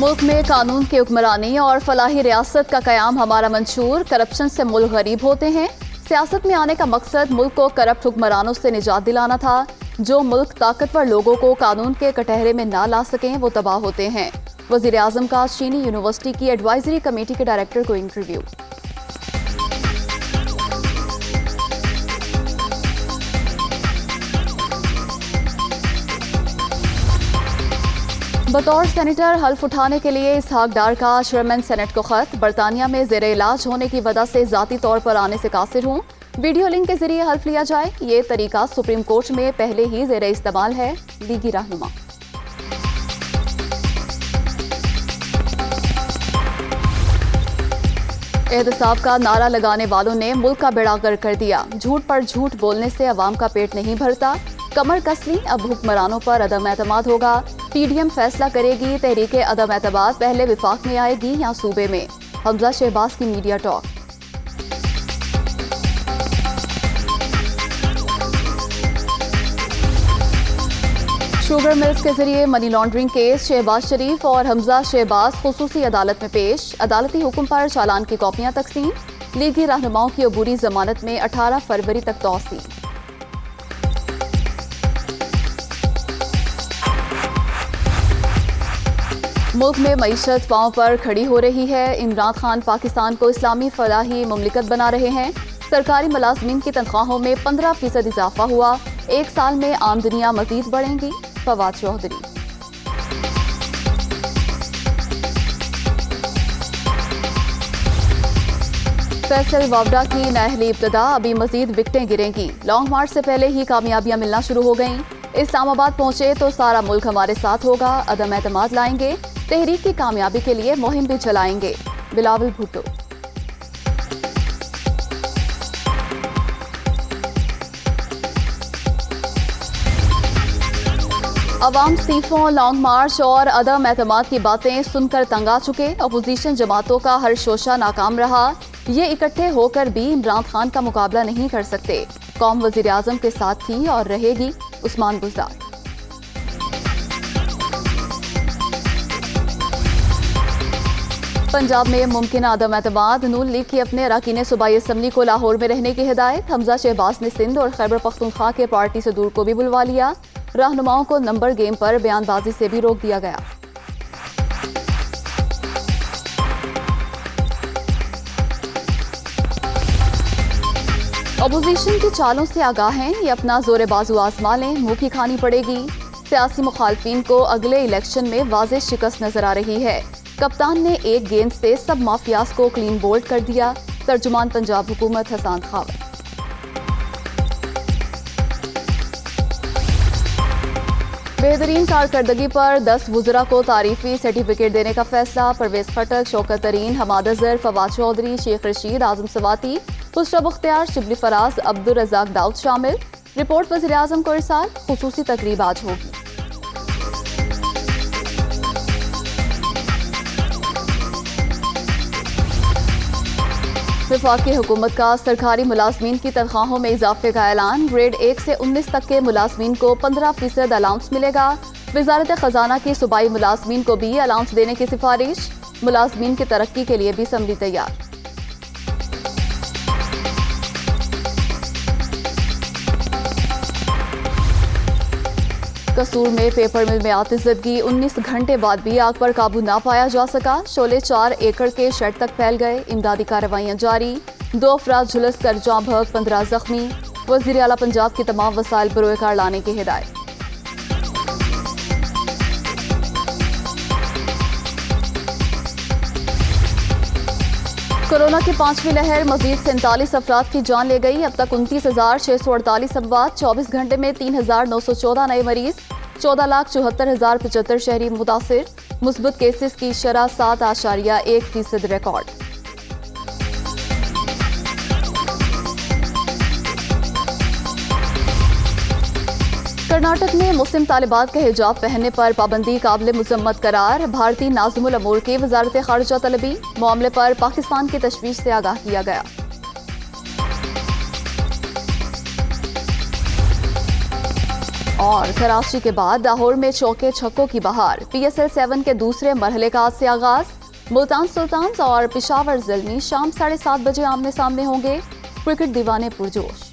मुल्क में कानून की हुक्मरानी और फलाही रियासत का क़याम हमारा मंशूर। करप्शन से मुल्क गरीब होते हैं। सियासत में आने का मकसद मुल्क को करप्ट हुक्मरानों से निजात दिलाना था। जो मुल्क ताकतवर लोगों को कानून के कटहरे में ना ला सकें वो तबाह होते हैं। वज़ीर आज़म का चीनी यूनिवर्सिटी की एडवाइजरी कमेटी के डायरेक्टर को इंटरव्यू। बतौर सेनेटर हल्फ उठाने के लिए इसहाक डार का चेयरमैन सेनेट को खत। बरतानिया में ज़ेरे इलाज होने की वजह से ज़ाती तौर पर आने से कासिर हूँ। वीडियो लिंक के जरिए हल्फ लिया जाए, ये तरीका सुप्रीम कोर्ट में पहले ही ज़ेरे इस्तेमाल है। लीगी रहनुमा। एहतसाब का नारा लगाने वालों ने मुल्क का बेड़ा गर्क कर दिया। झूठ पर झूठ बोलने से अवाम का पेट नहीं भरता। कमर कस ली, अब हुक्मरानों पर अदम एतमाद होगा। पीडीएम फैसला करेगी, तहरीक अदम एतमाद पहले विफाक में आएगी या सूबे में। हमजा शहबाज की मीडिया टॉक। शुगर मिल्स के जरिए मनी लॉन्ड्रिंग केस शहबाज शरीफ और हमजा शहबाज खुसूसी अदालत में पेश। अदालती हुक्म पर चालान की कॉपियां तकसीम। लीगी रहनुमाओं की अबूरी जमानत में 18 फरवरी तक तौसी। मुल्क में मईशत पांव पर खड़ी हो रही है। इमरान खान पाकिस्तान को इस्लामी फलाही मुमलिकत बना रहे हैं। सरकारी मुलाजमीन की तनख्वाहों में 15% इजाफा हुआ। एक साल में आमदनियां मजीद बढ़ेंगी। फवाद चौधरी। फैसल वावडा की नाअहली इब्तदा, अभी मजीद विकेटें गिरेंगी। लॉन्ग मार्च से पहले ही कामयाबियां मिलना शुरू हो गईं। इस्लामाबाद पहुंचे तो सारा मुल्क हमारे साथ होगा, अदम एतमाद लाएंगे। तहरीक की कामयाबी के लिए मुहिम भी चलाएंगे। बिलावल भुट्टो। अवाम इस्तीफों, लॉन्ग मार्च और अदम एतमाद की बातें सुनकर तंग आ चुके। अपोजिशन जमातों का हर शोशा नाकाम रहा। ये इकट्ठे होकर भी इमरान खान का मुकाबला नहीं कर सकते। कौम वज़ीर आज़म के साथ थी और रहेगी। उस्मान बुज़दार। पंजाब में मुमकिन अदम एतमाद। नून लीग की अपने अरकान सूबाई असम्बली को लाहौर में रहने की हिदायत। हमजा शहबाज ने सिंध और खैबर पख्तूनख्वा के पार्टी से दूर को भी बुलवा लिया। रहनुमाओं को नंबर गेम पर बयानबाजी से भी रोक दिया गया। अपोजिशन की चालों से आगाह हैं, ये अपना जोरे बाजू आजमा लें, मुंह की खानी पड़ेगी। सियासी मुखालफिन को अगले इलेक्शन में वाज़ेह शिकस्त नजर आ रही है। कप्तान ने एक गेंद से सब माफियाज को क्लीन बोल्ड कर दिया। तर्जुमान पंजाब हुकूमत हसन खावर। बेहतरीन कारकर्दगी पर 10 वुज़रा को तारीफी सर्टिफिकेट देने का फैसला। परवेज खटक, शौकत तरीन, हमाद अजहर, फवाद चौधरी, शेख रशीद, आजम सवाती, खुसरो बख्तियार, शिबली फराज, अब्दुल रज़ाक दाऊद शामिल। रिपोर्ट वज़ीर आज़म को इरसाल। खुसूसी तकरीब आज होगी। वफाकी हुकूमत का सरकारी मुलाजमीन की तनख्वाहों में इजाफे का ऐलान। ग्रेड 1 से 19 तक के मुलाजमीन को 15% अलाउंस मिलेगा। वजारत खजाना की सूबाई मुलाजमीन को भी अलाउंस देने की सिफारिश। मुलाजमीन की तरक्की के लिए भी असम्बली तैयार। कसूर में पेपर मिल में आतिशदगी, 19 घंटे बाद भी आग पर काबू ना पाया जा सका। शोले 4 एकड़ के शेड तक फैल गए। इमदादी कार्रवाइयां जारी। 2 अफराद झुलस कर जाँ भग, 15 जख्मी। वज़ीर आला पंजाब की तमाम वसाइल बरोकार लाने की हिदायत। कोरोना की 5वीं लहर, मजीद 47 अफराद की जान ले गई। अब तक 29,648 अमवात। 24 घंटे में 3,914 नए मरीज। 14,74,075 शहरी मुतासिर। मुस्बत केसेस की शरह 7.1% रिकॉर्ड। कर्नाटक में मुस्लिम तालिबात के हिजाब पहनने पर पाबंदी काबिल मुजम्मत करार। भारतीय नाज़िमुल अमूर की वजारत खारिजा तलबी। मामले पर पाकिस्तान की तशवीश से आगाह किया गया। और कराची के बाद लाहौर में चौके छक्कों की बहार। PSL 7 के दूसरे मरहले का आज से आगाज। मुल्तान सुल्तान्स और पेशावर ज़िल्मी शाम 7:30 बजे आमने सामने होंगे। क्रिकेट दीवाने पुरजोश।